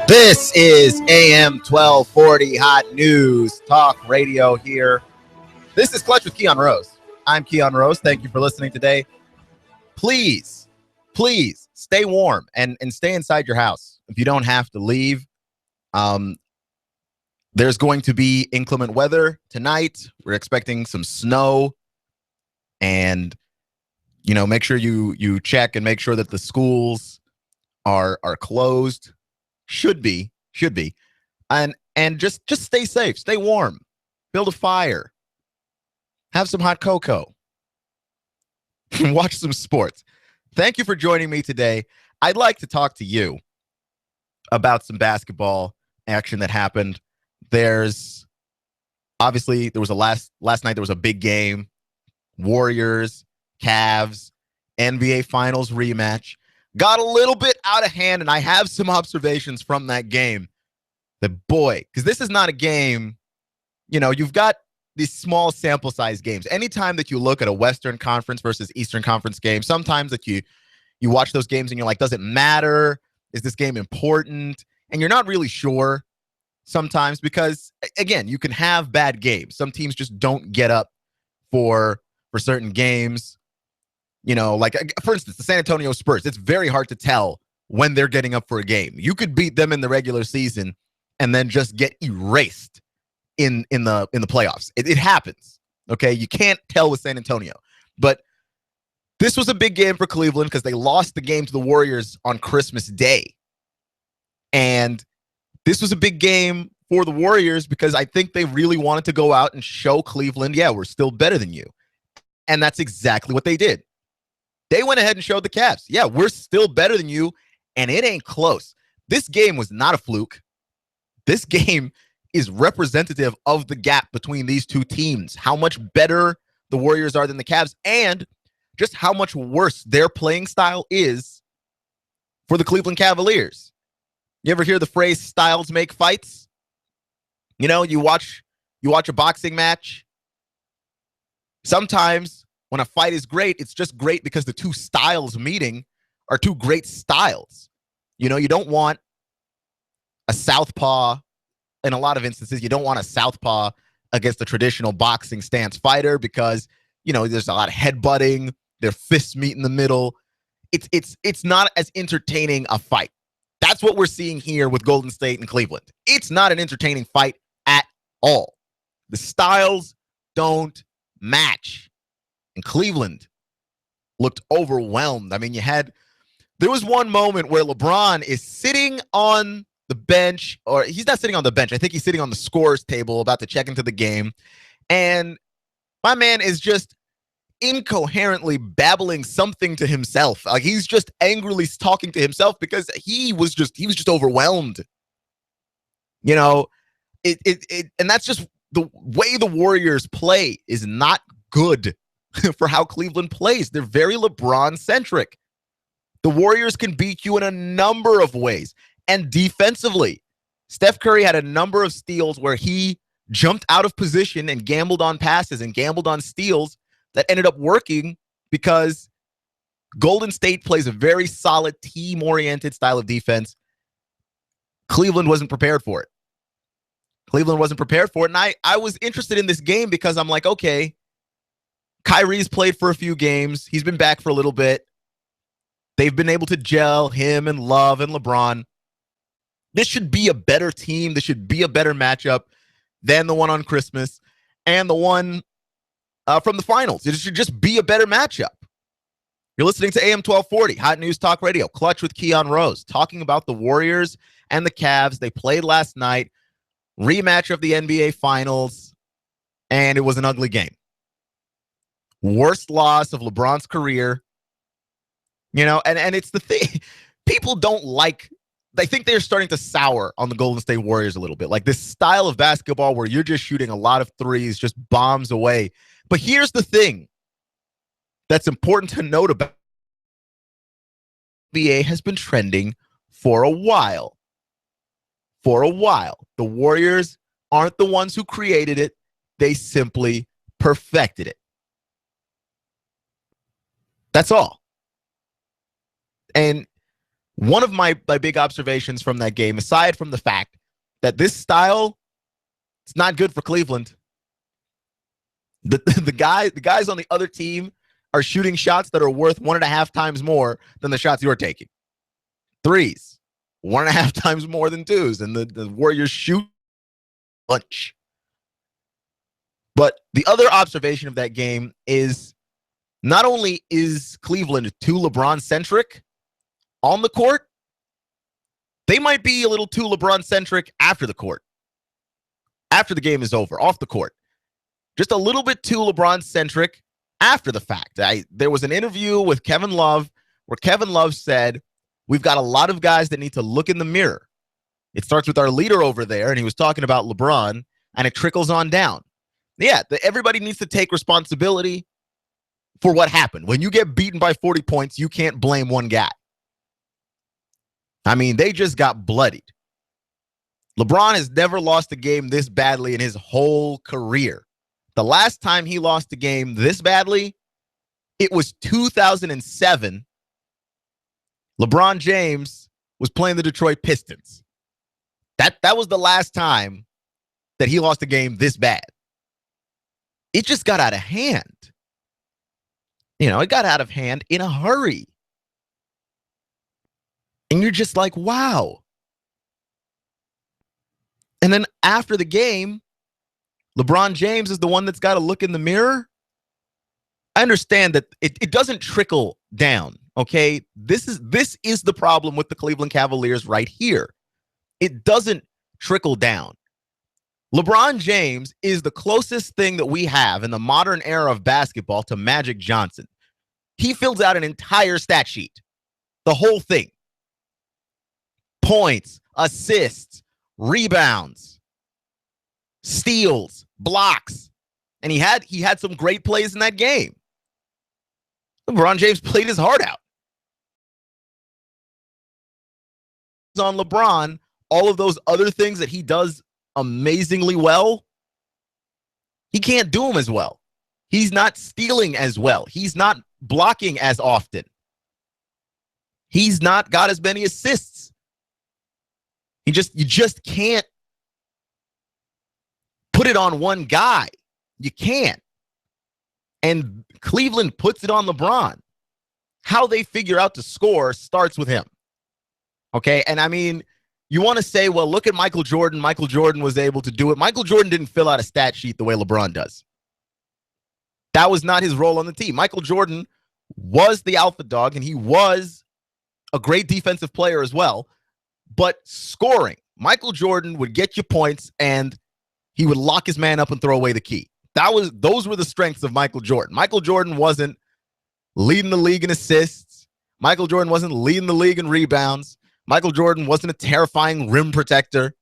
This is AM 1240 Hot News Talk Radio here. This is Clutch with Keon Rose. I'm Keon Rose. Thank you for listening today. Please stay warm and stay inside your house. If you don't have to leave, there's going to be inclement weather tonight. We're expecting some snow, and make sure you check and make sure that the schools are closed. Should be. And just stay safe, stay warm, build a fire, have some hot cocoa, and watch some sports. Thank you for joining me today. I'd like to talk to you about some basketball action that happened. There was last night there was a big game. Warriors, Cavs, NBA Finals rematch. Got a little bit out of hand, and I have some observations from that game. Because this is not a game, you've got these small sample size games. Anytime that you look at a Western Conference versus Eastern Conference game, sometimes that you watch those games and you're like, does it matter? Is this game important? And you're not really sure sometimes because, again, you can have bad games. Some teams just don't get up for certain games. Like, for instance, the San Antonio Spurs, it's very hard to tell when they're getting up for a game. You could beat them in the regular season and then just get erased in the playoffs. It happens, okay? You can't tell with San Antonio. But this was a big game for Cleveland because they lost the game to the Warriors on Christmas Day. And this was a big game for the Warriors because I think they really wanted to go out and show Cleveland, yeah, we're still better than you. And that's exactly what they did. They went ahead and showed the Cavs, yeah, we're still better than you, and it ain't close. This game was not a fluke. This game is representative of the gap between these two teams, how much better the Warriors are than the Cavs, and just how much worse their playing style is for the Cleveland Cavaliers. You ever hear the phrase styles make fights? You watch a boxing match. Sometimes when a fight is great, it's just great because the two styles meeting are two great styles. You don't want a southpaw. In a lot of instances, you don't want a southpaw against a traditional boxing stance fighter because, there's a lot of headbutting, their fists meet in the middle. It's not as entertaining a fight. That's what we're seeing here with Golden State and Cleveland. It's not an entertaining fight at all. The styles don't match. And Cleveland looked overwhelmed. I mean, there was one moment where LeBron is sitting on the bench, or he's not sitting on the bench. I think he's sitting on the scores table about to check into the game. And my man is just incoherently babbling something to himself. Like he's just angrily talking to himself because he was just overwhelmed. And that's just the way the Warriors play is not good for how Cleveland plays. They're very LeBron-centric. The Warriors can beat you in a number of ways. And defensively, Steph Curry had a number of steals where he jumped out of position and gambled on passes and gambled on steals that ended up working because Golden State plays a very solid team-oriented style of defense. Cleveland wasn't prepared for it. And I was interested in this game because I'm like, okay, Kyrie's played for a few games. He's been back for a little bit. They've been able to gel, him and Love and LeBron. This should be a better team. This should be a better matchup than the one on Christmas and the one from the finals. It should just be a better matchup. You're listening to AM 1240, Hot News Talk Radio, Clutch with Keon Rose, talking about the Warriors and the Cavs. They played last night, rematch of the NBA Finals, and it was an ugly game. Worst loss of LeBron's career. And it's the thing. People don't like, I think they're starting to sour on the Golden State Warriors a little bit. Like this style of basketball where you're just shooting a lot of threes, just bombs away. But here's the thing that's important to note about the NBA has been trending for a while. The Warriors aren't the ones who created it. They simply perfected it. That's all. And one of my big observations from that game, aside from the fact that this style, it's not good for Cleveland. The guys on the other team are shooting shots that are worth 1.5 times more than the shots you're taking. Threes, 1.5 times more than twos, and the Warriors shoot bunch. But the other observation of that game is not only is Cleveland too LeBron-centric on the court, they might be a little too LeBron-centric after the court. After the game is over, off the court. Just a little bit too LeBron-centric after the fact. There was an interview with Kevin Love where Kevin Love said, we've got a lot of guys that need to look in the mirror. It starts with our leader over there, and he was talking about LeBron, and it trickles on down. Yeah, everybody needs to take responsibility for what happened. When you get beaten by 40 points, you can't blame one guy. I mean, they just got bloodied. LeBron has never lost a game this badly in his whole career. The last time he lost a game this badly, it was 2007. LeBron James was playing the Detroit Pistons. That was the last time that he lost a game this bad. It just got out of hand. It got out of hand in a hurry. And you're just like, wow. And then after the game, LeBron James is the one that's got to look in the mirror. I understand that it doesn't trickle down, okay? This is the problem with the Cleveland Cavaliers right here. It doesn't trickle down. LeBron James is the closest thing that we have in the modern era of basketball to Magic Johnson. He fills out an entire stat sheet, the whole thing. Points, assists, rebounds, steals, blocks. And he had some great plays in that game. LeBron James played his heart out. On LeBron, all of those other things that he does amazingly well, he can't do them as well. He's not stealing as well. He's not blocking as often. He's not got as many assists. You just can't put it on one guy. You can't. And Cleveland puts it on LeBron. How they figure out to score starts with him. Okay? And I mean, you want to say, well, look at Michael Jordan. Michael Jordan was able to do it. Michael Jordan didn't fill out a stat sheet the way LeBron does. That was not his role on the team. Michael Jordan was the alpha dog, and he was a great defensive player as well. But scoring, Michael Jordan would get you points, and he would lock his man up and throw away the key. Those were the strengths of Michael Jordan. Michael Jordan wasn't leading the league in assists. Michael Jordan wasn't leading the league in rebounds. Michael Jordan wasn't a terrifying rim protector.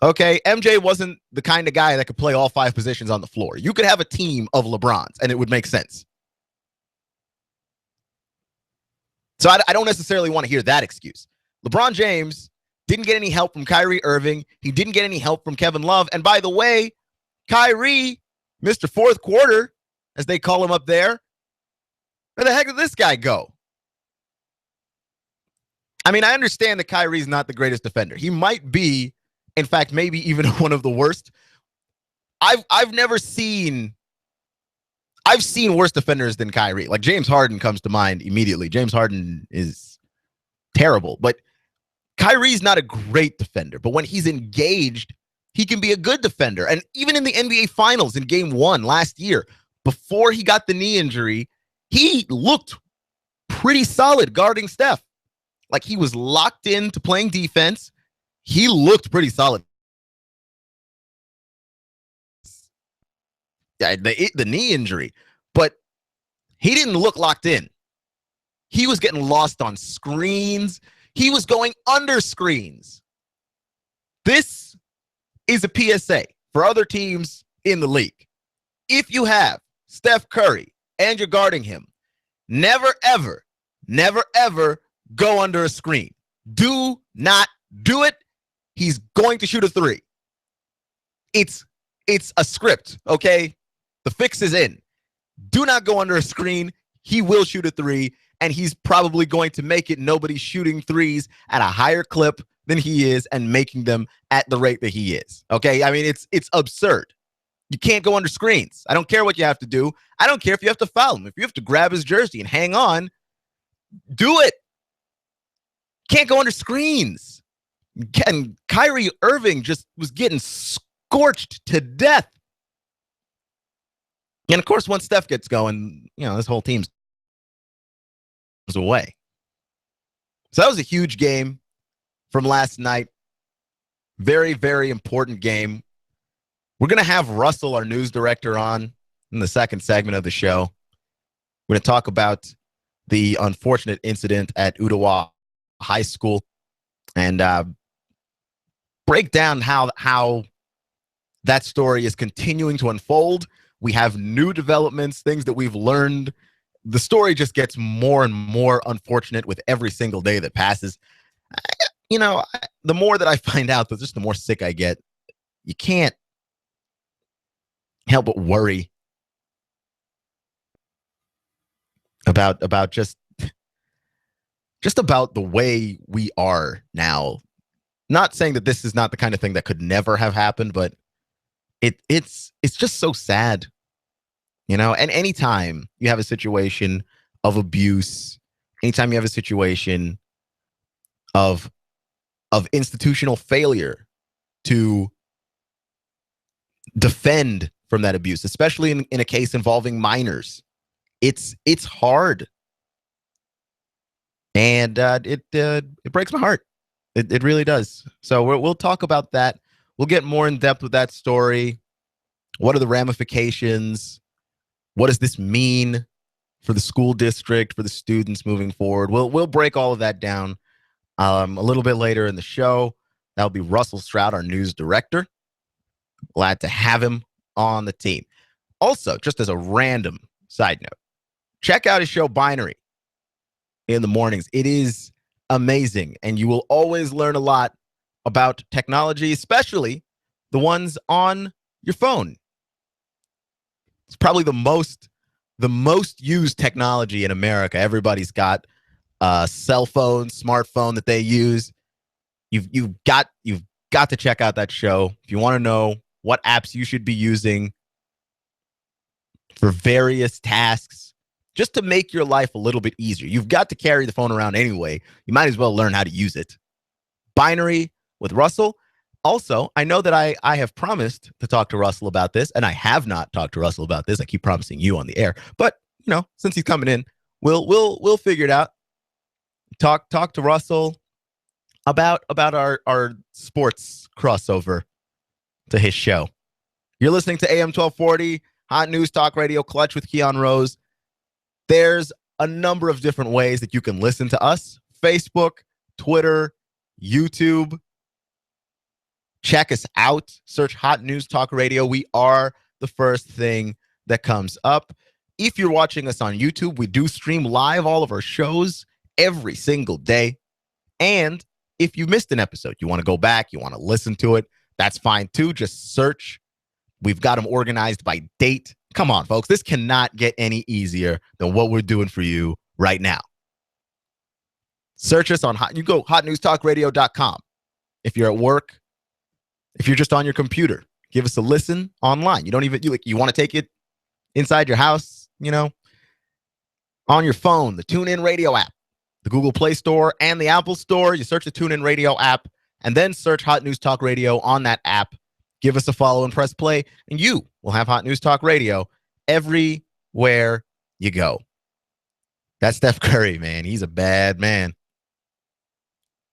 Okay, MJ wasn't the kind of guy that could play all 5 positions on the floor. You could have a team of LeBrons, and it would make sense. So I don't necessarily want to hear that excuse. LeBron James didn't get any help from Kyrie Irving. He didn't get any help from Kevin Love. And by the way, Kyrie, Mr. Fourth Quarter, as they call him up there, where the heck did this guy go? I mean, I understand that Kyrie's not the greatest defender. He might be, in fact, maybe even one of the worst. I've seen worse defenders than Kyrie. Like James Harden comes to mind immediately. James Harden is terrible, but Kyrie's not a great defender. But when he's engaged, he can be a good defender. And even in the NBA Finals in Game 1 last year, before he got the knee injury, he looked pretty solid guarding Steph. Like he was locked into playing defense. He looked pretty solid. Yeah, the knee injury, but he didn't look locked in. He was getting lost on screens. He was going under screens. This is a PSA for other teams in the league. If you have Steph Curry and you're guarding him, never, ever go under a screen. Do not do it. He's going to shoot a 3. It's a script, okay? The fix is in. Do not go under a screen. He will shoot a 3. and he's probably going to make it. Nobody's shooting threes at a higher clip than he is and making them at the rate that he is. Okay? I mean, it's absurd. You can't go under screens. I don't care what you have to do. I don't care if you have to foul him. If you have to grab his jersey and hang on, do it. Can't go under screens. And Kyrie Irving just was getting scorched to death. And of course, once Steph gets going, this whole team's away. So that was a huge game from last night. Very, very important game. We're going to have Russell, our news director, on in the second segment of the show. We're going to talk about the unfortunate incident at Ottawa High School and break down how that story is continuing to unfold. We have new developments, things that we've learned. The story just gets more and more unfortunate with every single day that passes. The more that I find out, just the more sick I get. You can't help but worry about just about the way we are now. Not saying that this is not the kind of thing that could never have happened, but it's just so sad, and anytime you have a situation of abuse, anytime you have a situation of institutional failure to defend from that abuse, especially in a case involving minors, it's hard, and it breaks my heart. It really does. So we'll talk about that. We'll get more in depth with that story. What are the ramifications? What does this mean for the school district, for the students moving forward? We'll break all of that down a little bit later in the show. That'll be Russell Stroud, our news director. Glad to have him on the team. Also, just as a random side note, check out his show Binary in the mornings. It is amazing, and you will always learn a lot about technology, especially the ones on your phone. It's probably the most used technology in America. Everybody's got a cell phone, smartphone that they use. You've got to check out that show if you want to know what apps you should be using for various tasks, just to make your life a little bit easier. You've got to carry the phone around anyway. You might as well learn how to use it. Binary with Russell. Also, I know that I have promised to talk to Russell about this, and I have not talked to Russell about this. I keep promising you on the air, but since he's coming in, we'll figure it out. Talk to Russell about our sports crossover to his show. You're listening to AM 1240, Hot News Talk Radio, Clutch with Keon Rose. There's a number of different ways that you can listen to us. Facebook, Twitter, YouTube. Check us out. Search Hot News Talk Radio. We are the first thing that comes up. If you're watching us on YouTube, we do stream live all of our shows every single day. And if you missed an episode, you want to go back, you want to listen to it, that's fine too. Just search. We've got them organized by date. Come on, folks. This cannot get any easier than what we're doing for you right now. Search us on you go hotnewstalkradio.com. If you're at work, if you're just on your computer, give us a listen online. You don't even you want to take it inside your house, on your phone, the TuneIn Radio app, the Google Play Store and the Apple Store. You search the TuneIn Radio app and then search Hot News Talk Radio on that app. Give us a follow and press play, and you will have Hot News Talk Radio everywhere you go. That's Steph Curry, man. He's a bad man.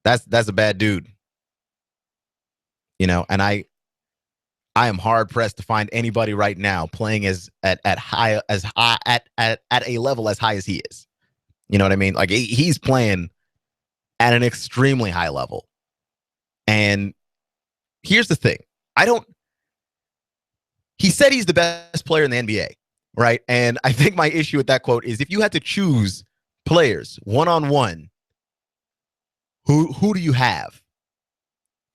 That's a bad dude. And I am hard pressed to find anybody right now playing at a level as high as he is. You know what I mean? Like he's playing at an extremely high level. And here's the thing. He said he's the best player in the NBA, right? And I think my issue with that quote is if you had to choose players one-on-one, who do you have?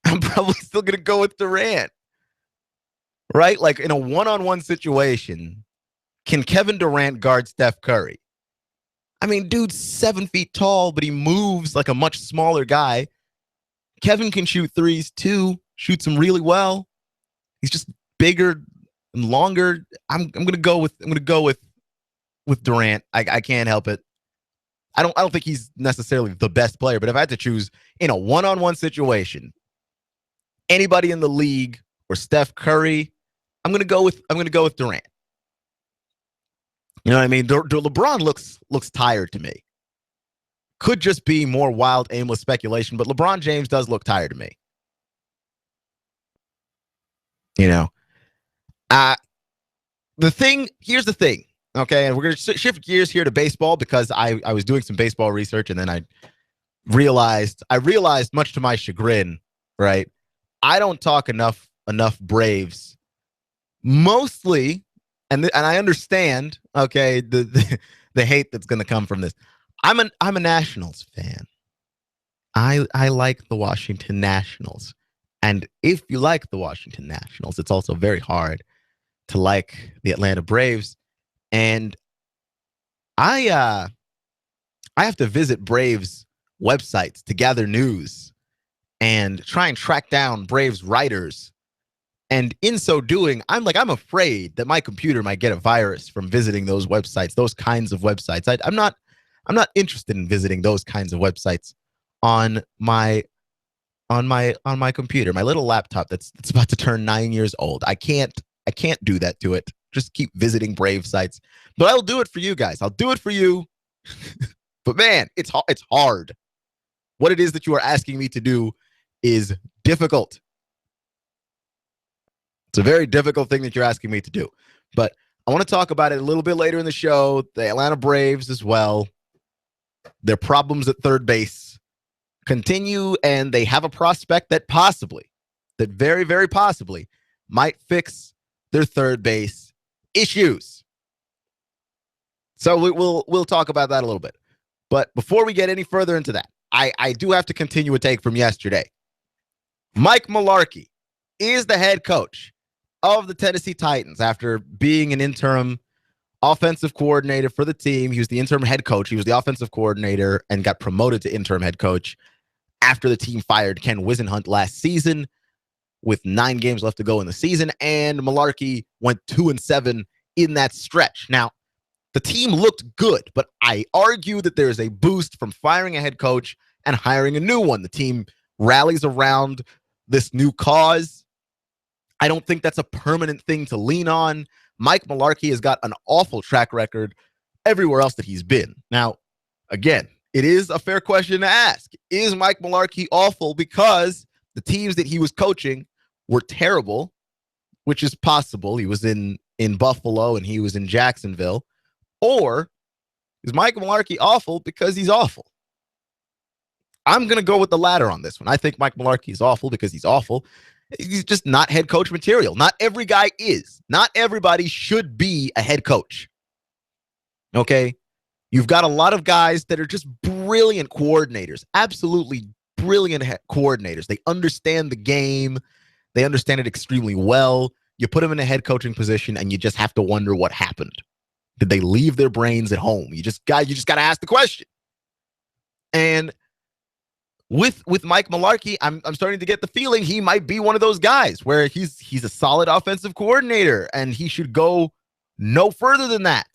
I'm probably still going to go with Durant, right? Like in a one-on-one situation, can Kevin Durant guard Steph Curry? I mean, dude's 7 feet tall, but he moves like a much smaller guy. Kevin can shoot threes too, shoots them really well. He's just bigger and longer. I'm gonna go with Durant. I can't help it. I don't think he's necessarily the best player, but if I had to choose in a one-on-one situation, anybody in the league or Steph Curry, I'm gonna go with Durant. You know what I mean? LeBron looks tired to me. Could just be more wild, aimless speculation, but LeBron James does look tired to me. You know, here's the thing, okay? And we're going to shift gears here to baseball because I was doing some baseball research and then I realized, much to my chagrin, right? I don't talk enough Braves. Mostly, and I understand, okay, the hate that's going to come from this. I'm a Nationals fan. I like the Washington Nationals. And if you like the Washington Nationals, it's also very hard to like the Atlanta Braves. And I have to visit Braves websites to gather news and try and track down Braves writers. And in so doing, I'm afraid that my computer might get a virus from visiting those websites, those kinds of websites. I'm not interested in visiting those kinds of websites on my computer, my little laptop that's about to turn 9 years old. I can't do that to it. Just keep visiting Brave sites. But I'll do it for you guys. I'll do it for you. But man, it's hard. What it is that you are asking me to do is difficult. It's a very difficult thing that you're asking me to do. But I want to talk about it a little bit later in the show. The Atlanta Braves as well. Their problems at third base continue, and they have a prospect that very, very possibly might fix their third base issues. So we'll talk about that a little bit. But before we get any further into that, I do have to continue a take from yesterday. Mike Mularkey is the head coach of the Tennessee Titans after being an interim offensive coordinator for the team. He was the interim head coach. He was the offensive coordinator and got promoted to interim head coach after the team fired Ken Wisenhunt last season with 9 games left to go in the season. And Mularkey went 2-7 in that stretch. Now, the team looked good, but I argue that there is a boost from firing a head coach and hiring a new one. The team rallies around this new cause. I don't think that's a permanent thing to lean on. Mike Mularkey has got an awful track record everywhere else that he's been. Now, again, it is a fair question to ask. Is Mike Mularkey awful because the teams that he was coaching were terrible, which is possible. He was in Buffalo and he was in Jacksonville. Or is Mike Mularkey awful because he's awful? I'm going to go with the latter on this one. I think Mike Mularkey is awful because he's awful. He's just not head coach material. Not every guy is. Not everybody should be a head coach. Okay? You've got a lot of guys that are just brilliant coordinators, absolutely brilliant coordinators. They understand the game. They understand it extremely well. You put them in a head coaching position and you just have to wonder what happened. Did they leave their brains at home? You just got to ask the question. And with Mike Mularkey, I'm starting to get the feeling he might be one of those guys where he's a solid offensive coordinator and he should go no further than that.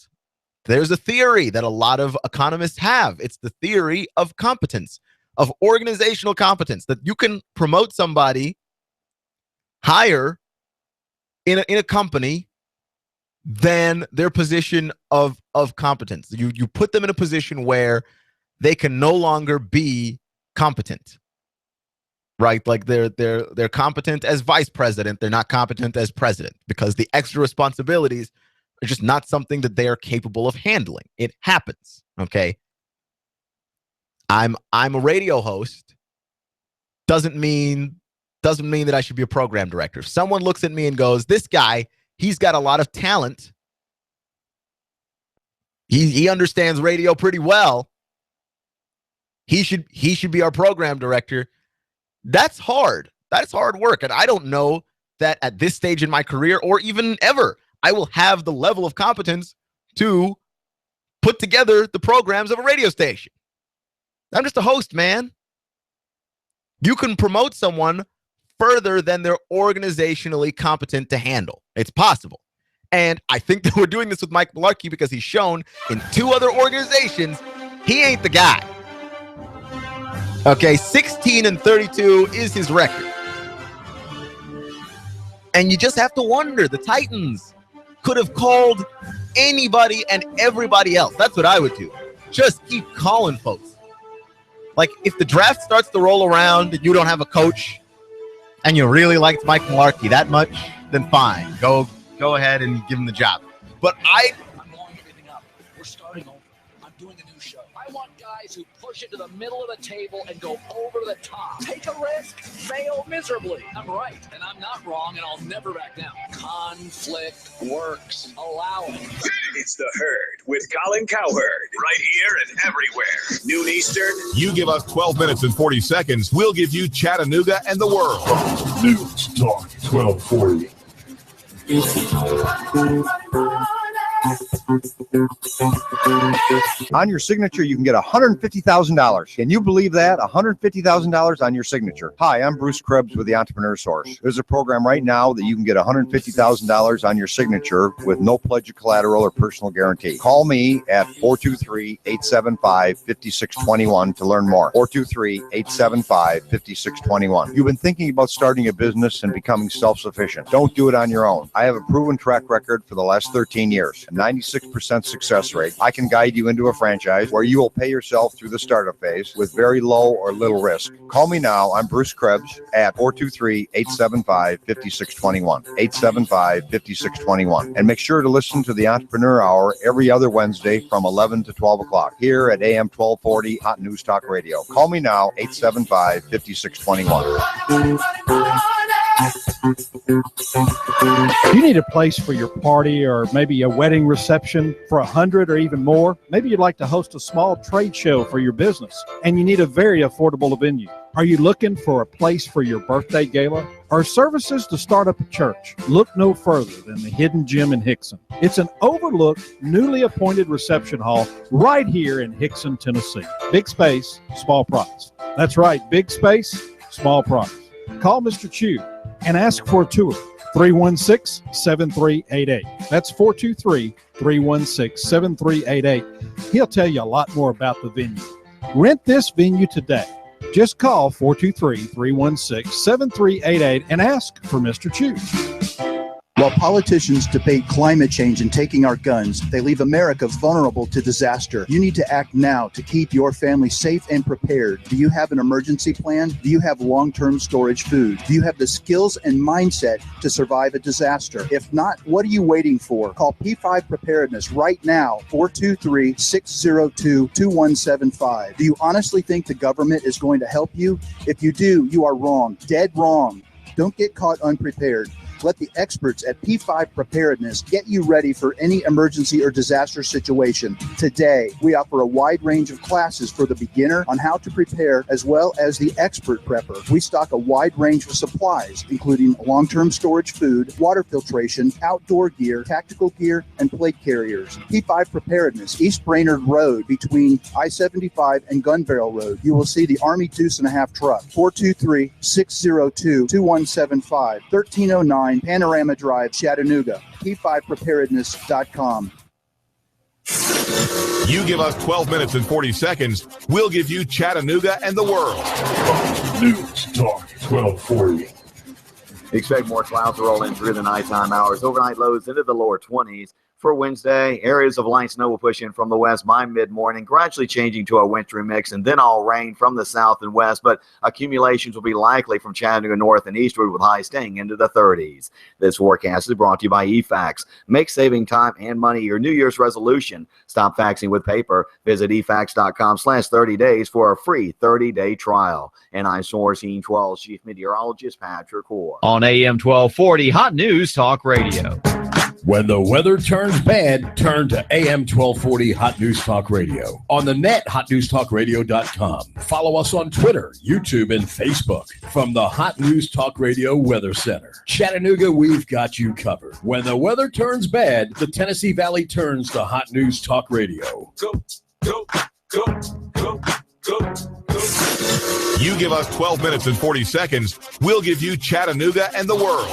There's a theory that a lot of economists have. It's the theory of competence, of organizational competence, that you can promote somebody higher in a company than their position of competence. You put them in a position where they can no longer be competent, right? Like they're competent as vice president. They're not competent as president because the extra responsibilities are just not something that they are capable of handling. It happens. Okay. I'm a radio host. Doesn't mean that I should be a program director. If someone looks at me and goes, this guy, he's got a lot of talent. He understands radio pretty well. He should be our program director. That's hard. That's hard work. And I don't know that at this stage in my career or even ever, I will have the level of competence to put together the programs of a radio station. I'm just a host, man. You can promote someone further than they're organizationally competent to handle. It's possible. And I think that we're doing this with Mike Mularkey because he's shown in 2 other organizations he ain't the guy. Okay, 16-32 is his record. And you just have to wonder, the Titans could have called anybody and everybody else. That's what I would do. Just keep calling folks. Like, if the draft starts to roll around and you don't have a coach and you really liked Mike Mularkey that much, then fine. Go ahead and give him the job. But I'm blowing everything up. We're starting over. I'm doing a new show. I want guys who push it to the middle of the table and go over the top. Take a risk, fail miserably. I'm right, and I'm not wrong, and I'll never back down. Conflict works. Allow it. It's The Herd with Colin Cowherd. Right here and everywhere. Noon Eastern. You give us 12 minutes and 40 seconds. We'll give you Chattanooga and the world. News Talk 1240. On your signature, you can get $150,000. Can you believe that? $150,000 on your signature. Hi, I'm Bruce Krebs with the Entrepreneur Source. There's a program right now that you can get $150,000 on your signature with no pledge of collateral or personal guarantee. Call me at 423-875-5621 to learn more. 423-875-5621. You've been thinking about starting a business and becoming self-sufficient. Don't do it on your own. I have a proven track record for the last 13 years. 96% success rate. I can guide you into a franchise where you will pay yourself through the startup phase with very low or little risk. Call me now. I'm Bruce Krebs at 423-875-5621. 875-5621. And make sure to listen to the Entrepreneur Hour every other Wednesday from 11 to 12 o'clock here at AM 1240 Hot News Talk Radio. Call me now, 875-5621. You need a place for your party or maybe a wedding reception for 100 or even more. Maybe you'd like to host a small trade show for your business and you need a very affordable venue. Are you looking for a place for your birthday gala or services to start up a church? Look no further than the Hidden Gem in Hickson. It's an overlooked, newly appointed reception hall right here in Hickson, Tennessee. Big space, small price. That's right, big space, small price. Call Mr. Chu and ask for a tour. 316-7388. That's 423-316-7388. He'll tell you a lot more about the venue. Rent this venue today. Just call 423-316-7388 and ask for Mr. Chu. While politicians debate climate change and taking our guns, they leave America vulnerable to disaster. You need to act now to keep your family safe and prepared. Do you have an emergency plan? Do you have long-term storage food? Do you have the skills and mindset to survive a disaster? If not, what are you waiting for? Call P5 Preparedness right now, 423-602-2175. Do you honestly think the government is going to help you? If you do, you are wrong, dead wrong. Don't get caught unprepared. Let the experts at P5 Preparedness get you ready for any emergency or disaster situation. Today, we offer a wide range of classes for the beginner on how to prepare, as well as the expert prepper. We stock a wide range of supplies, including long-term storage food, water filtration, outdoor gear, tactical gear, and plate carriers. P5 Preparedness, East Brainerd Road, between I-75 and Gun Barrel Road. You will see the Army Deuce and a Half truck. 423-602-2175, 1309 Panorama Drive, Chattanooga. P5preparedness.com. You give us 12 minutes and 40 seconds, we'll give you Chattanooga and the world. News Talk 1240. Expect more clouds to roll in through the nighttime hours. Overnight lows into the lower 20s. For Wednesday, areas of light snow will push in from the west by mid-morning, gradually changing to a wintry mix, and then all rain from the south and west, but accumulations will be likely from Chattanooga north and eastward, with highs staying into the 30s. This forecast is brought to you by eFax. Make saving time and money your New Year's resolution. Stop faxing with paper. Visit efax.com/30 days for a free 30-day trial. And I source Scene 12 Chief Meteorologist Patrick Hoare. On AM 1240, Hot News Talk Radio. When the weather turns bad, turn to AM 1240 Hot News Talk Radio. On the net, hotnewstalkradio.com. Follow us on Twitter, YouTube, and Facebook. From the Hot News Talk Radio Weather Center. Chattanooga, we've got you covered. When the weather turns bad, the Tennessee Valley turns to Hot News Talk Radio. Go, go, go, go, go, go. You give us 12 minutes and 40 seconds, we'll give you Chattanooga and the world.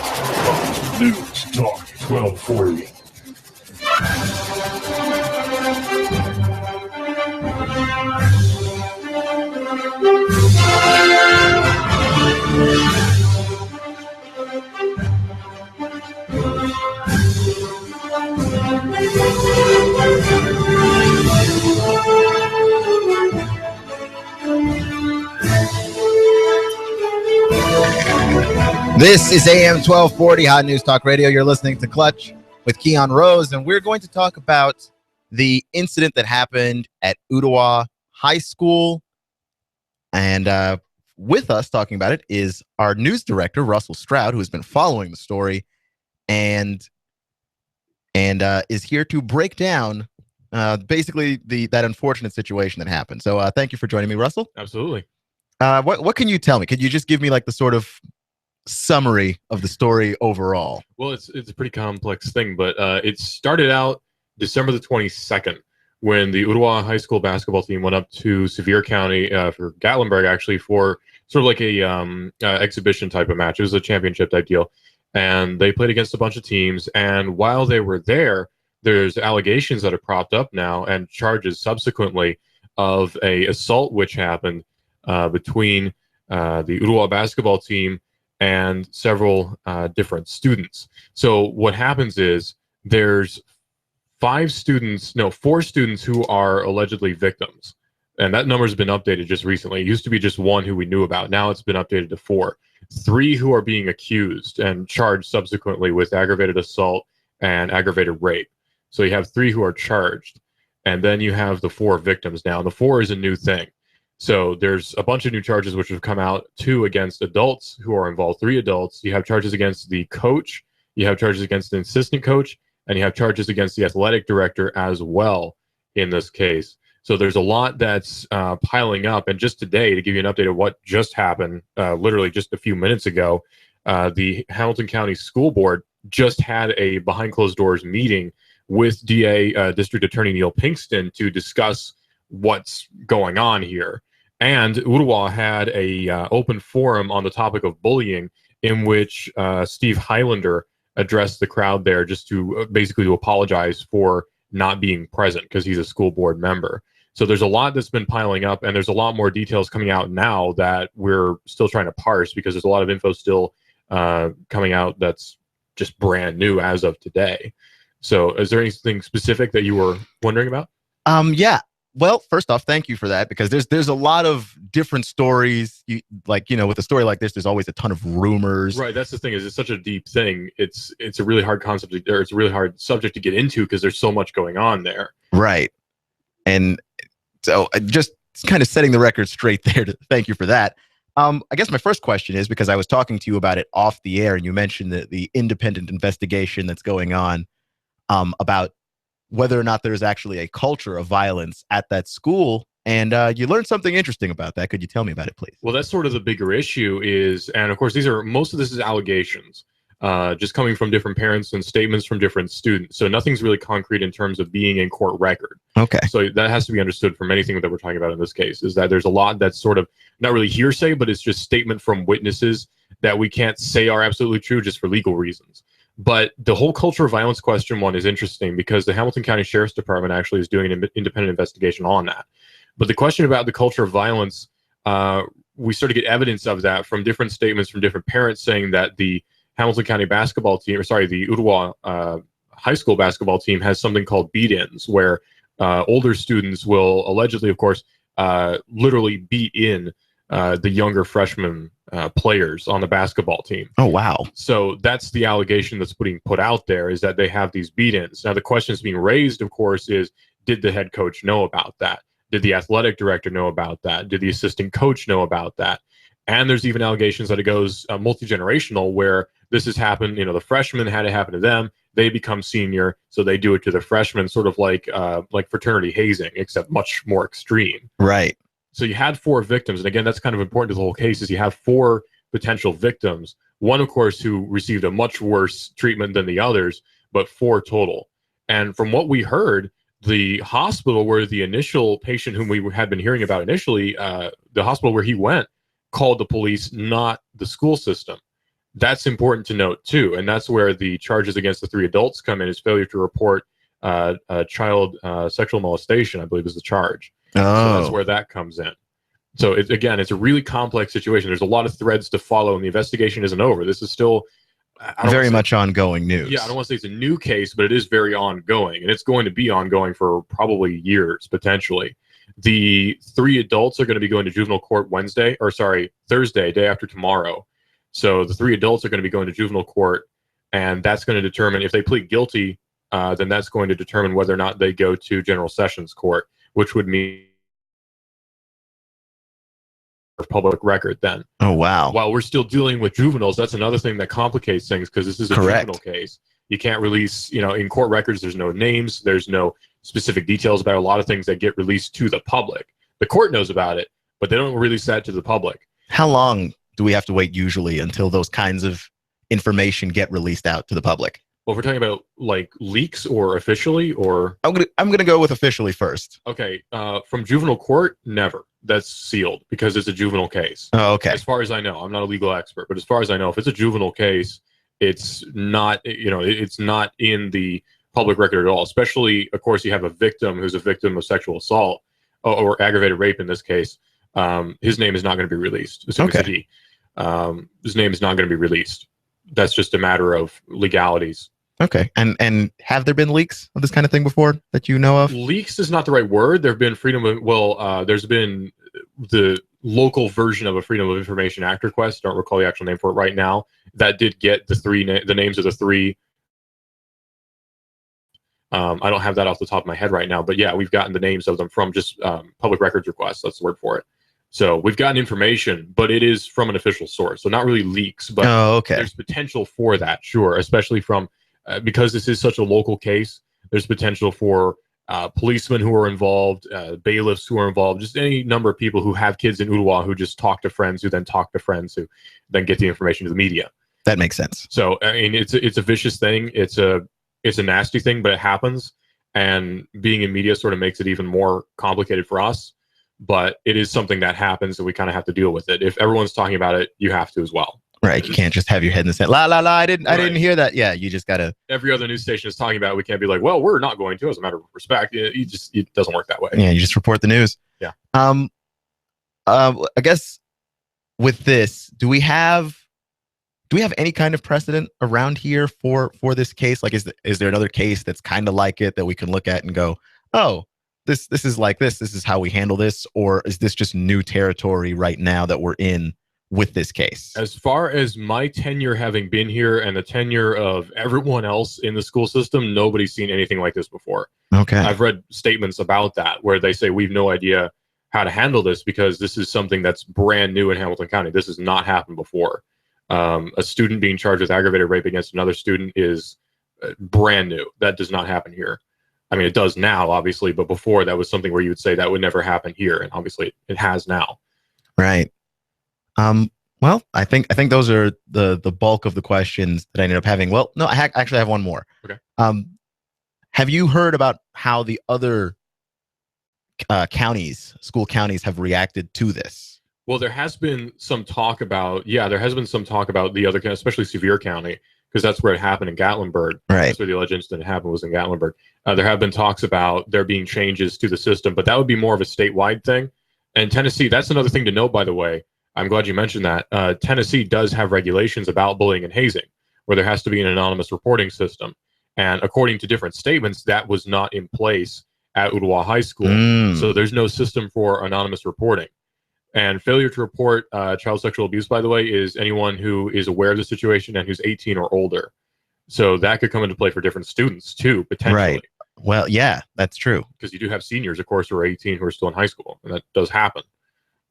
News Talk 1240. This is AM 1240 Hot News Talk Radio. You're listening to Clutch with Keon Rose, and we're going to talk about the incident that happened at Ottawa High School. And with us talking about it is our news director, Russell Stroud, who has been following the story and is here to break down basically that unfortunate situation that happened. So thank you for joining me, Russell. Absolutely. What can you tell me? Could you just give me like the sort of summary of the story overall? Well, it's a pretty complex thing, but it started out December the 22nd when the Ottawa High School basketball team went up to Sevier County for Gatlinburg, actually, for sort of like a exhibition type of match. It was a championship type deal, and they played against a bunch of teams. And while they were there, there's allegations that have propped up now and charges subsequently of a assault which happened between the Ottawa basketball team and several different students. So what happens is there's four students who are allegedly victims. And that number has been updated just recently. It used to be just one who we knew about. Now it's been updated to 4. 3 who are being accused and charged subsequently with aggravated assault and aggravated rape. So you have 3 who are charged. And then you have the 4 victims now. The 4 is a new thing. So there's a bunch of new charges which have come out, 2 against adults who are involved, 3 adults. You have charges against the coach, you have charges against the assistant coach, and you have charges against the athletic director as well in this case. So there's a lot that's piling up. And just today, to give you an update of what just happened, literally just a few minutes ago, the Hamilton County School Board just had a behind closed doors meeting with DA District Attorney Neil Pinkston to discuss what's going on here. And Ottawa had a open forum on the topic of bullying in which Steve Highlander addressed the crowd there just to basically to apologize for not being present because he's a school board member. So there's a lot that's been piling up, and there's a lot more details coming out now that we're still trying to parse because there's a lot of info still coming out that's just brand new as of today. So is there anything specific that you were wondering about? Yeah. Well, first off, thank you for that, because there's a lot of different stories. With a story like this, there's always a ton of rumors. Right. That's the thing, is it's such a deep thing. It's a really hard concept, or it's a really hard subject to get into because there's so much going on there. Right. And so just kind of setting the record straight there. Thank you for that. I guess my first question is, because I was talking to you about it off the air, and you mentioned the independent investigation that's going on about whether or not there's actually a culture of violence at that school. And you learned something interesting about that. Could you tell me about it, please? Well, that's sort of the bigger issue is, and of course, most of this is allegations, just coming from different parents and statements from different students. So nothing's really concrete in terms of being in court record. Okay. So that has to be understood from anything that we're talking about in this case, is that there's a lot that's sort of not really hearsay, but it's just statement from witnesses that we can't say are absolutely true just for legal reasons. But the whole culture of violence question one is interesting because the Hamilton County Sheriff's Department actually is doing an independent investigation on that. But the question about the culture of violence, we sort of get evidence of that from different statements from different parents saying that the Hamilton County basketball team, the Ottawa high school basketball team has something called beat-ins, where older students will allegedly, of course, literally beat in the younger freshman players on the basketball team. Oh, wow. So that's the allegation that's being put out there, is that they have these beat-ins. Now, the question that's being raised, of course, is did the head coach know about that? Did the athletic director know about that? Did the assistant coach know about that? And there's even allegations that it goes multi-generational, where this has happened. The freshmen had it happen to them. They become senior, so they do it to the freshmen, sort of like fraternity hazing, except much more extreme. Right. So you had 4 victims, and again, that's kind of important to the whole case. Is you have 4 potential victims. One, of course, who received a much worse treatment than the others, but 4 total. And from what we heard, the hospital where the initial patient whom we had been hearing about initially, the hospital where he went, called the police, not the school system. That's important to note, too. And that's where the charges against the 3 adults come in, is failure to report child sexual molestation, I believe is the charge. Oh. So that's where that comes in. So, it's a really complex situation. There's a lot of threads to follow, and the investigation isn't over. This is still very much ongoing news. Yeah, I don't want to say it's a new case, but it is very ongoing, and it's going to be ongoing for probably years, potentially. The 3 adults are going to be going to juvenile court Thursday, day after tomorrow. So the 3 adults are going to be going to juvenile court, and that's going to determine if they plead guilty. Then that's going to determine whether or not they go to General Sessions Court, which would mean public record then. Oh, wow. While we're still dealing with juveniles, that's another thing that complicates things, because this is a juvenile case. You can't release, in court records, there's no names, there's no specific details about a lot of things that get released to the public. The court knows about it, but they don't release that to the public. How long do we have to wait usually until those kinds of information get released out to the public? Well, if we're talking about like leaks or officially, or I'm gonna go with officially first. Okay, from juvenile court, never. That's sealed because it's a juvenile case. Oh, okay. As far as I know, I'm not a legal expert, but as far as I know, if it's a juvenile case, it's not, it's not in the public record at all. Especially, of course, you have a victim who's a victim of sexual assault or aggravated rape in this case. His name is not going to be released. His name is not going to be released. That's just a matter of legalities. Okay. And have there been leaks of this kind of thing before that you know of? Leaks is not the right word. There have been there's been the local version of a Freedom of Information Act request. Don't recall the actual name for it right now. That did get the names of the 3. I don't have that off the top of my head right now, but yeah, we've gotten the names of them from just public records requests. That's the word for it. So we've gotten information, but it is from an official source. So not really leaks, but there's potential for that, sure, especially from because this is such a local case. There's potential for policemen who are involved, bailiffs who are involved, just any number of people who have kids in Ottawa who just talk to friends, who then talk to friends, who then get the information to the media. That makes sense. So I mean, it's a vicious thing. It's a nasty thing, but it happens. And being in media sort of makes it even more complicated for us. But it is something that happens, and we kind of have to deal with it. If everyone's talking about it, you have to as well. Right. You can't just have your head in the sand. La la la. I didn't hear that. Yeah. You just gotta. Every other news station is talking about it. We can't be like, well, we're not going to, as a matter of respect. It doesn't work that way. Yeah. You just report the news. Yeah. I guess with this, do we have any kind of precedent around here for this case? Like, is there another case that's kind of like it that we can look at and go, oh, this is like this. This is how we handle this, or is this just new territory right now that we're in with this case? As far as my tenure having been here and the tenure of everyone else in the school system, nobody's seen anything like this before. Okay. I've read statements about that where they say we've no idea how to handle this because this is something that's brand new in Hamilton County. This has not happened before. A student being charged with aggravated rape against another student is brand new. That does not happen here. I mean, it does now, obviously, but before that was something where you would say that would never happen here, and obviously it has now. Right. Well, I think those are the bulk of the questions that I ended up having. Well, no, I actually have one more. Okay. Have you heard about how the other school counties have reacted to this? Well, there has been some talk about the other, especially Sevier County, because that's where it happened in Gatlinburg. Right. That's where the alleged incident happened, was in Gatlinburg. There have been talks about there being changes to the system, but that would be more of a statewide thing. And Tennessee, that's another thing to note, by the way. I'm glad you mentioned that. Tennessee does have regulations about bullying and hazing, where there has to be an anonymous reporting system. And according to different statements, that was not in place at Ottawa High School. So there's no system for anonymous reporting. And failure to report child sexual abuse, by the way, is anyone who is aware of the situation and who's 18 or older. So that could come into play for different students too, potentially. Right. Well, yeah, that's true. Because you do have seniors, of course, who are 18 who are still in high school, and that does happen.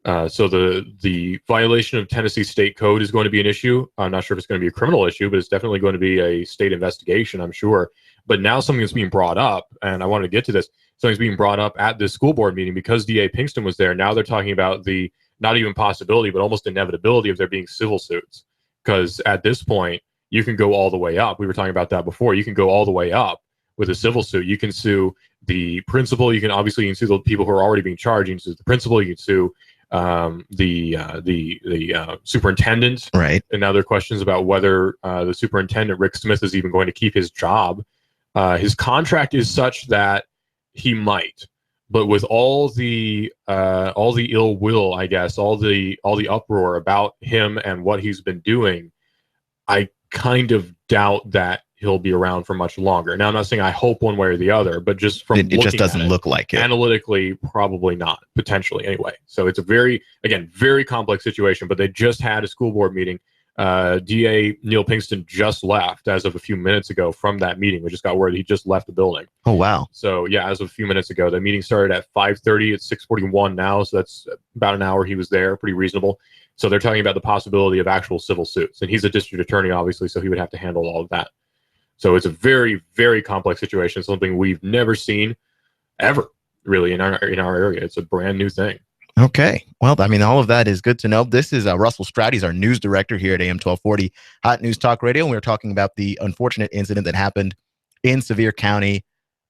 So the violation of Tennessee state code is going to be an issue. I'm not sure if it's going to be a criminal issue, but it's definitely going to be a state investigation, I'm sure. But now something is being brought up, and I wanted to get to this. Something's being brought up at this school board meeting because DA Pinkston was there. Now they're talking about the not even possibility, but almost inevitability of there being civil suits. Because at this point, you can go all the way up. We were talking about that before. You can go all the way up with a civil suit. You can sue the principal. You can sue the people who are already being charged. You can sue the principal. You can sue the superintendent. Right. And now there are questions about whether the superintendent, Rick Smith, is even going to keep his job. His contract is such that he might, but with all the ill will, I guess, all the uproar about him and what he's been doing, I kind of doubt that he'll be around for much longer. Now, I'm not saying I hope one way or the other, but just from it just doesn't look like it. Analytically, probably not, potentially anyway. So it's a very complex situation, but they just had a school board meeting. DA Neil Pinkston just left as of a few minutes ago from that meeting. We just got word he just left the building. Oh, wow. So, yeah, as of a few minutes ago, the meeting started at 5:30. It's 6:41 now, so that's about an hour he was there. Pretty reasonable. So they're talking about the possibility of actual civil suits. And he's a district attorney, obviously, so he would have to handle all of that. So it's a very, very complex situation, something we've never seen ever, really, in our area. It's a brand new thing. Okay. Well, I mean, all of that is good to know. This is Russell Stroud. He's our news director here at AM 1240 Hot News Talk Radio. And we were talking about the unfortunate incident that happened in Sevier County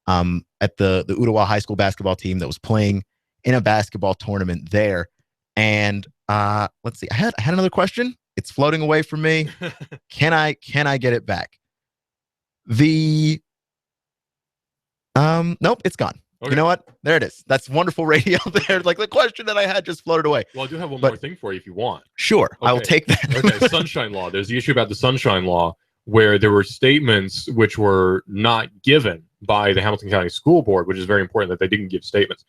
at the Ottawa High School basketball team that was playing in a basketball tournament there. And let's see. I had another question. It's floating away from me. Can I get it back? Nope, it's gone. Okay. You know what? There it is. That's wonderful radio there. Like the question that I had just floated away. Well, I do have one more thing for you if you want. Sure. Okay. I will take that. Okay. Sunshine Law. There's the issue about the Sunshine Law where there were statements which were not given by the Hamilton County School Board, which is very important that they didn't give statements.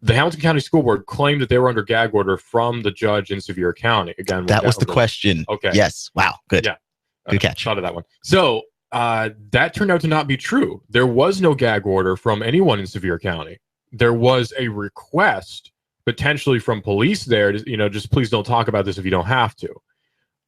The Hamilton County School Board claimed that they were under gag order from the judge in Sevier County. Again, that was the question. Okay. Yes. Wow. Good. Yeah. Good catch. Thought of that one. So that turned out to not be true. There was no gag order from anyone in Sevier County. There was a request potentially from police there to, just please don't talk about this if you don't have to.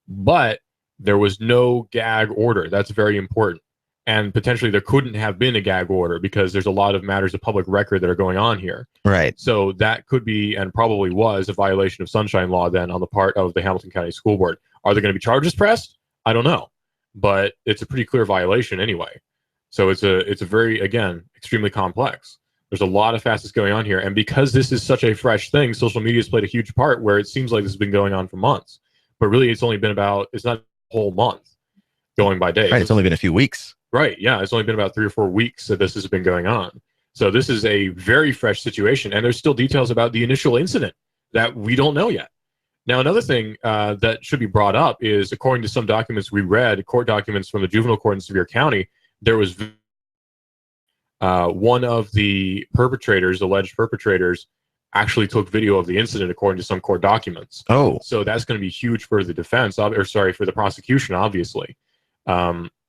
But there was no gag order. That's very important. And potentially there couldn't have been a gag order because there's a lot of matters of public record that are going on here. Right. So that could be and probably was a violation of Sunshine Law then on the part of the Hamilton County School Board. Are there going to be charges pressed? I don't know. But it's a pretty clear violation anyway. So it's a very, again, extremely complex. There's a lot of facets going on here. And because this is such a fresh thing, social media has played a huge part where it seems like this has been going on for months. But really, it's only been it's not a whole month going by days. Right, it's only been a few weeks. Right, yeah. It's only been about 3 or 4 weeks that this has been going on. So this is a very fresh situation. And there's still details about the initial incident that we don't know yet. Now, another thing that should be brought up is, according to some documents we read, court documents from the juvenile court in Sevier County, there was one of the alleged perpetrators, actually took video of the incident, according to some court documents. Oh. So that's going to be huge for the defense, for the prosecution, obviously.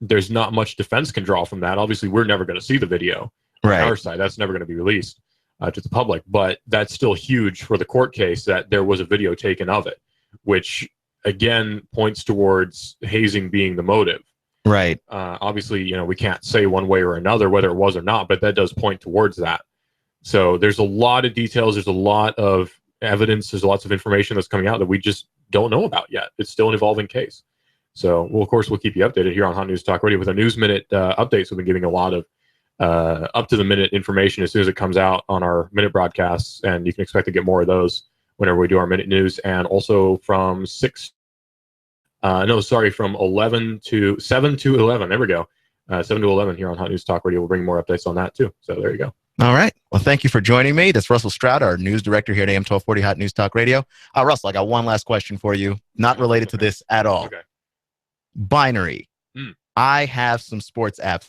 There's not much defense can draw from that. Obviously, we're never going to see the video on our side. That's never going to be released to the public. But that's still huge for the court case that there was a video taken of it, which, again, points towards hazing being the motive. Right. Obviously, we can't say one way or another whether it was or not, but that does point towards that. So there's a lot of details. There's a lot of evidence. There's lots of information that's coming out that we just don't know about yet. It's still an evolving case. So, of course, we'll keep you updated here on Hot News Talk Radio with our News Minute updates. We've been giving a lot of up-to-the-minute information as soon as it comes out on our Minute broadcasts, and you can expect to get more of those whenever we do our Minute News, and also from 7 to 11. There we go. 7 to 11 here on Hot News Talk Radio. We'll bring more updates on that, too. So there you go. All right. Well, thank you for joining me. That's Russell Stroud, our news director here at AM 1240 Hot News Talk Radio. Russell, I got one last question for you, not related to this at all. Okay. Binary. I have some sports apps.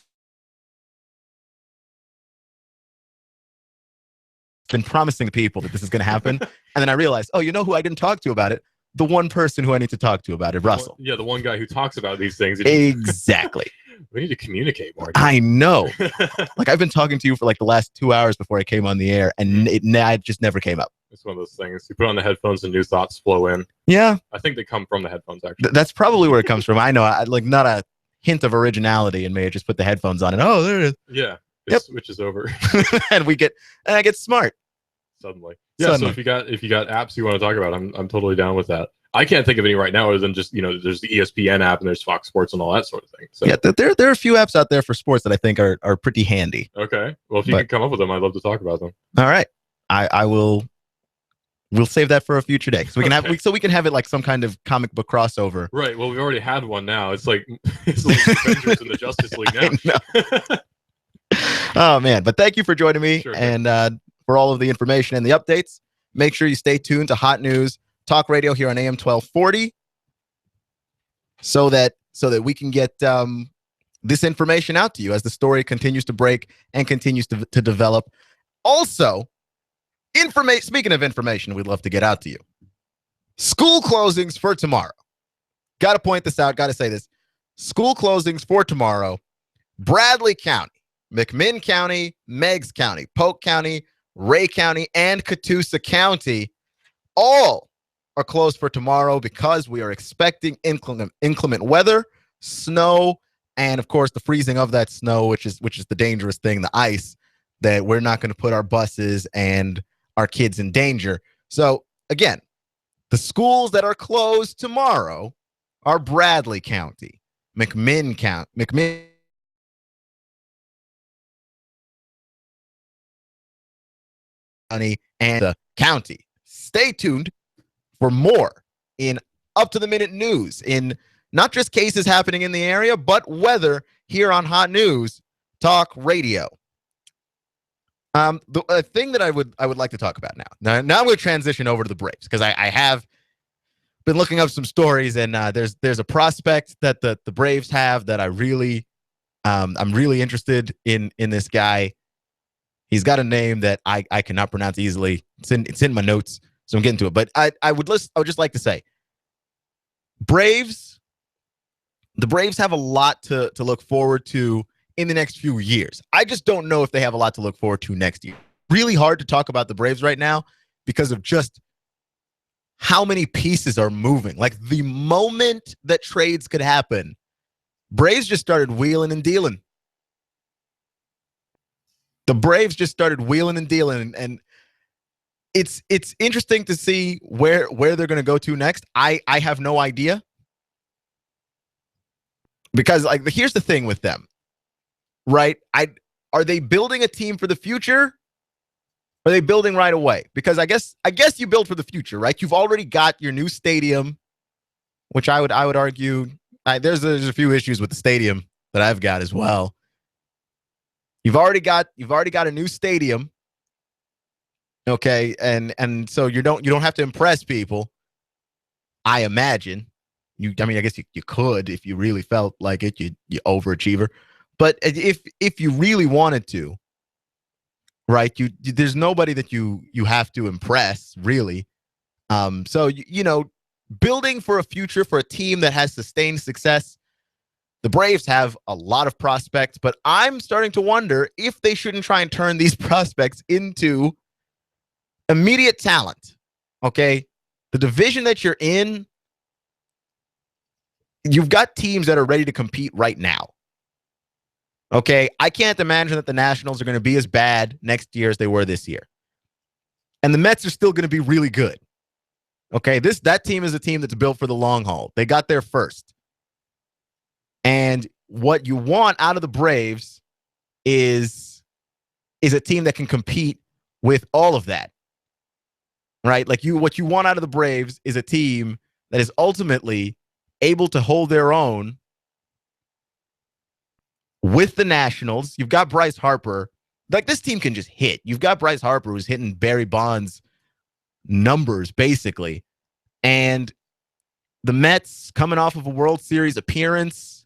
Been promising people that this is going to happen. And then I realized, you know who I didn't talk to about it? The one person who I need to talk to about it, Russell. Yeah, the one guy who talks about these things. Exactly. We need to communicate more. I know. Like, I've been talking to you for like the last 2 hours before I came on the air, and it just never came up. It's one of those things. You put on the headphones and new thoughts flow in. Yeah. I think they come from the headphones, actually. That's probably where it comes from. I know, like not a hint of originality in me. I just put the headphones on and there it is. Yeah. It switches over. And I get smart. Suddenly. Yeah, so if you got apps you want to talk about, I'm totally down with that. I can't think of any right now other than just, there's the ESPN app and there's Fox Sports and all that sort of thing. So yeah, there are a few apps out there for sports that I think are pretty handy. Okay. Well, if you can come up with them, I'd love to talk about them. All right. We'll save that for a future day. So we can have it like some kind of comic book crossover. Right. Well, we've already had one now. It's like Avengers in the Justice League now. Oh man, but thank you for joining me and for all of the information and the updates. Make sure you stay tuned to Hot News Talk Radio here on AM 1240 so that we can get this information out to you as the story continues to break and continues to develop. Also, speaking of information we'd love to get out to you. School closings for tomorrow. Got to point this out, got to say this. School closings for tomorrow. Bradley County, McMinn County, Meigs County, Polk County, Ray County, and Catoosa County all are closed for tomorrow because we are expecting inclement weather, snow, and of course the freezing of that snow, which is the dangerous thing, the ice, that we're not going to put our buses and our kids in danger. So again, the schools that are closed tomorrow are Bradley County, McMinn County, and the county. Stay tuned for more in up-to-the-minute news, in not just cases happening in the area, but weather here on Hot News Talk Radio. The thing that I would like to talk about now I'm going to transition over to the Braves because I have been looking up some stories, and there's a prospect that the Braves have that I'm really interested in this guy. He's got a name that I cannot pronounce easily. It's in my notes, so I'm getting to it. But I would just like to say, the Braves have a lot to look forward to in the next few years. I just don't know if they have a lot to look forward to next year. Really hard to talk about the Braves right now because of just how many pieces are moving. Like the moment that trades could happen, Braves just started wheeling and dealing. The Braves just started wheeling and dealing, and it's interesting to see where they're going to go to next. I have no idea, because like here's the thing with them, right? Are they building a team for the future? Or are they building right away? Because I guess you build for the future, right? You've already got your new stadium, which I would argue there's a few issues with the stadium that I've got as well. You've already got a new stadium, okay, and so you don't have to impress people. I imagine I guess you could if you really felt like it, you overachiever, but if you really wanted to, right? There's nobody that you have to impress really. So building for a future for a team that has sustained success. The Braves have a lot of prospects, but I'm starting to wonder if they shouldn't try and turn these prospects into immediate talent. Okay? The division that you're in, you've got teams that are ready to compete right now. Okay? I can't imagine that the Nationals are going to be as bad next year as they were this year. And the Mets are still going to be really good. Okay? That team is a team that's built for the long haul. They got there first. And what you want out of the Braves is a team that can compete with all of that, right? Like what you want out of the Braves is a team that is ultimately able to hold their own with the Nationals. You've got Bryce Harper. Like this team can just hit. You've got Bryce Harper who's hitting Barry Bonds numbers basically. And the Mets coming off of a World Series appearance,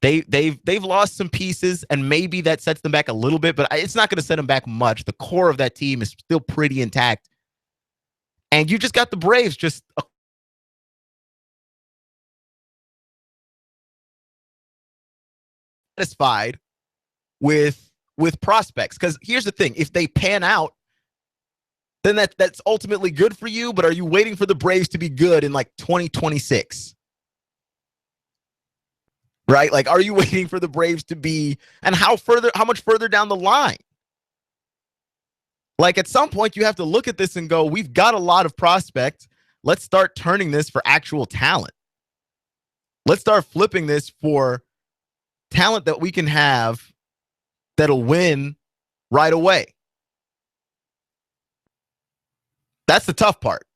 They've lost some pieces, and maybe that sets them back a little bit, but it's not going to set them back much. The core of that team is still pretty intact. And you just got the Braves just satisfied with prospects. Because here's the thing. If they pan out, then that's ultimately good for you. But are you waiting for the Braves to be good in like 2026? Right? Like, are you waiting for the Braves to be, and how much further down the line? Like, at some point, you have to look at this and go, we've got a lot of prospects. Let's start turning this for actual talent. Let's start flipping this for talent that we can have that'll win right away. That's the tough part.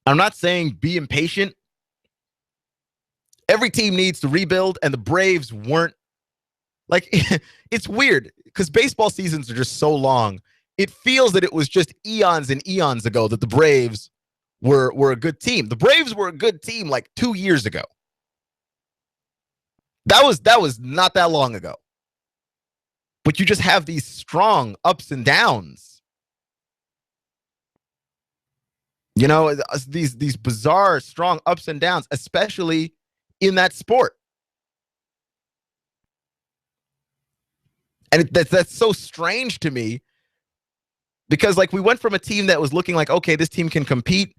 I'm not saying be impatient. Every team needs to rebuild, and the Braves weren't. Like, it's weird because baseball seasons are just so long. It feels that it was just eons and eons ago that the Braves were a good team. The Braves were a good team like 2 years ago. That was not that long ago. But you just have these strong ups and downs. You know, these bizarre, strong ups and downs, especially in that sport. And that's so strange to me because, like, we went from a team that was looking like, okay, this team can compete.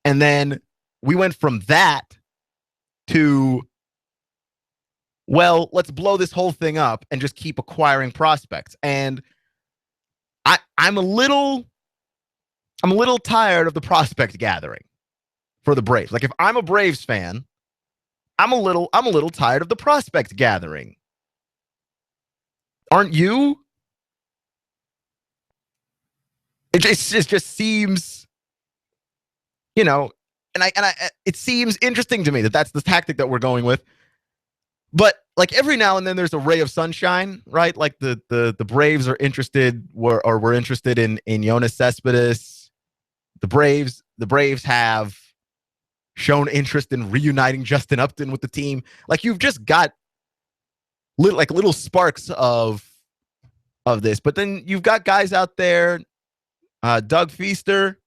And then we went from that to, well, let's blow this whole thing up and just keep acquiring prospects. And I'm a little tired of the prospect gathering for the Braves. Like, if I'm a Braves fan, I'm a little tired of the prospect gathering. Aren't you? It just seems, you know, and it seems interesting to me that that's the tactic that we're going with. But like every now and then there's a ray of sunshine, right? Like the Braves are interested we're interested in Yoenis Cespedes. The Braves have shown interest in reuniting Justin Upton with the team. Like, you've just got little sparks of this, but then you've got guys out there, Doug Feaster.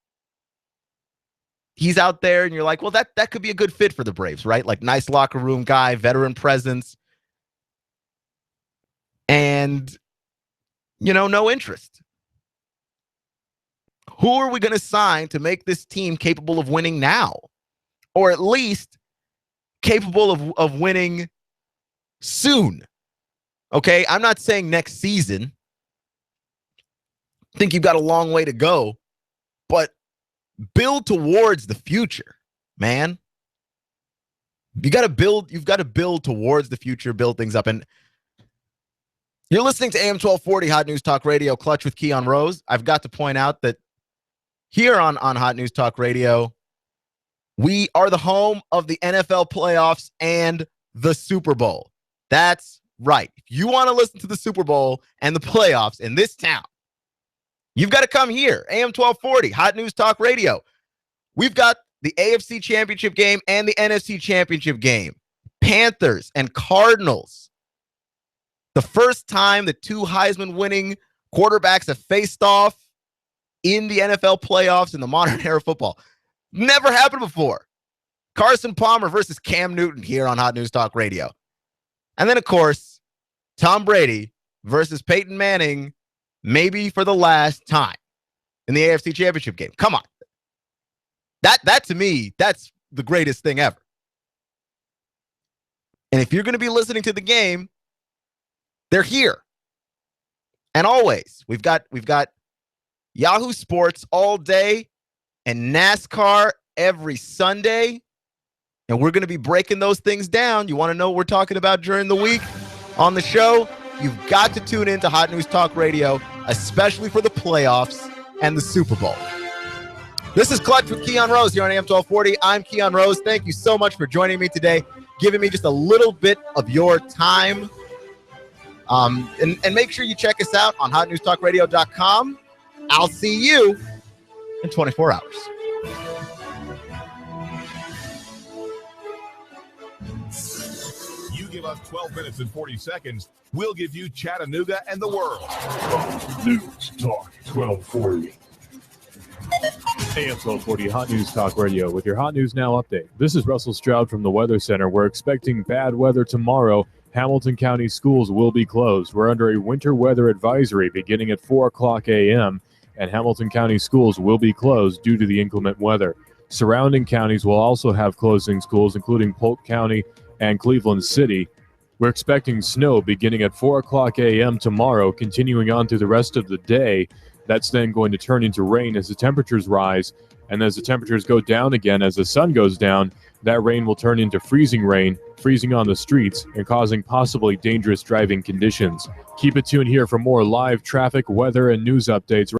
He's out there, and you're like, well, that could be a good fit for the Braves, right? Like, nice locker room guy, veteran presence, and no interest. Who are we going to sign to make this team capable of winning now, or at least capable of winning soon? Okay, I'm not saying next season. I think you've got a long way to go, but build towards the future, man. You've got to build towards the future, build things up. And you're listening to AM 1240 Hot News Talk Radio, Clutch with Keon Rose. I've got to point out that here on Hot News Talk Radio, we are the home of the NFL playoffs and the Super Bowl. That's right. If you want to listen to the Super Bowl and the playoffs in this town, you've got to come here. AM 1240, Hot News Talk Radio. We've got the AFC Championship game and the NFC Championship game. Panthers and Cardinals. The first time that two Heisman-winning quarterbacks have faced off in the NFL playoffs in the modern era of football. Never happened before. Carson Palmer versus Cam Newton here on Hot News Talk Radio. And then, of course, Tom Brady versus Peyton Manning, maybe for the last time in the AFC Championship game. Come on. That to me, that's the greatest thing ever. And if you're going to be listening to the game, they're here. And always, we've got Yahoo Sports all day and NASCAR every Sunday. And we're going to be breaking those things down. You want to know what we're talking about during the week on the show? You've got to tune in to Hot News Talk Radio, especially for the playoffs and the Super Bowl. This is Clutch with Keon Rose here on AM 1240. I'm Keon Rose. Thank you so much for joining me today, giving me just a little bit of your time. And make sure you check us out on hotnewstalkradio.com. I'll see you in 24 hours. You give us 12 minutes and 40 seconds, we'll give you Chattanooga and the world. News Talk 1240. AM 1240 Hot News Talk Radio with your Hot News Now update. This is Russell Stroud from the Weather Center. We're expecting bad weather tomorrow. Hamilton County schools will be closed. We're under a winter weather advisory beginning at 4 o'clock a.m. and Hamilton County schools will be closed due to the inclement weather. Surrounding counties will also have closing schools, including Polk County and Cleveland City. We're expecting snow beginning at 4 o'clock a.m. tomorrow, continuing on through the rest of the day. That's then going to turn into rain as the temperatures rise, and as the temperatures go down again, as the sun goes down, that rain will turn into freezing rain, freezing on the streets, and causing possibly dangerous driving conditions. Keep it tuned here for more live traffic, weather, and news updates.